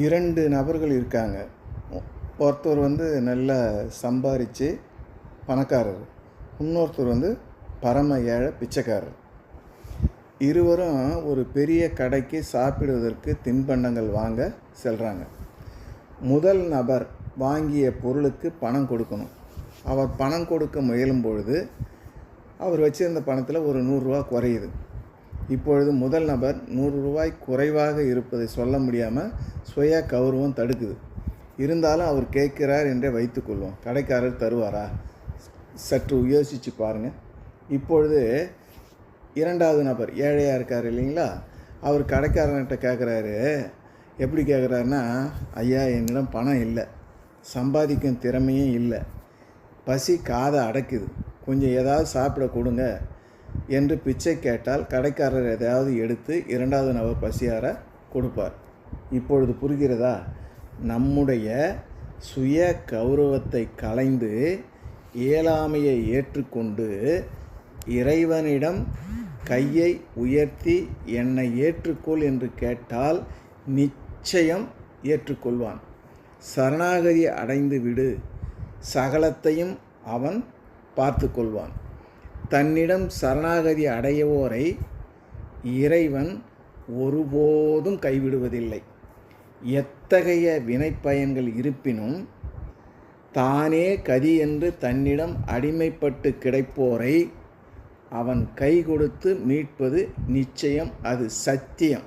2 நபர்கள் இருக்காங்க. ஒருத்தர் நல்லா சம்பாரித்து பணக்காரர், இன்னொருத்தர் பரம ஏழை பிச்சைக்காரர். இருவரும் ஒரு பெரிய கடைக்கு சாப்பிடுவதற்கு தின்பண்டங்கள் வாங்க செல்கிறாங்க. முதல் நபர் வாங்கிய பொருளுக்கு பணம் கொடுக்கணும். அவர் பணம் கொடுக்க முயலும் பொழுது அவர் வச்சிருந்த பணத்தில் ஒரு 100 ரூபா குறையுது. இப்பொழுது முதல் நபர் 100 ரூபாய் குறைவாக இருப்பதை சொல்ல முடியாமல் சுய கௌரவம் தடுக்குது. இருந்தாலும் அவர் கேட்கிறார் என்றே வைத்துக்கொள்வோம். கடைக்காரர் தருவாரா? சற்று யோசித்து பாருங்கள். இப்பொழுது 2வது நபர் ஏழையாக இருக்கார் இல்லைங்களா? அவர் கடைக்காரன்கிட்ட கேட்குறாரு. எப்படி கேட்குறாருன்னா, ஐயா, என்னிடம் பணம் இல்லை, சம்பாதிக்கும் திறமையும் இல்லை, பசி காதை அடைக்குது, கொஞ்சம் ஏதாவது சாப்பிட கொடுங்க என்று பிச்சை கேட்டால் கடைக்காரர் எதையாவது எடுத்து 2வது நபர் பசியார கொடுப்பார். இப்பொழுது புரிகிறதா? நம்முடைய சுய கௌரவத்தை களைந்து இயலாமையை ஏற்றுக்கொண்டு இறைவனிடம் கையை உயர்த்தி என்னை ஏற்றுக்கொள் என்று கேட்டால் நிச்சயம் ஏற்றுக்கொள்வான். சரணாகதி அடைந்து விடு, சகலத்தையும் அவன் பார்த்து கொள்வான். தன்னிடம் சரணாகதி அடையோரை இறைவன் ஒருபோதும் கைவிடுவதில்லை. எத்தகைய வினைப்பயன்கள் இருப்பினும் தானே கதி என்று தன்னிடம் அடிமைப்பட்டு கிடைப்போரை அவன் கை கொடுத்து மீட்பது நிச்சயம். அது சத்தியம்.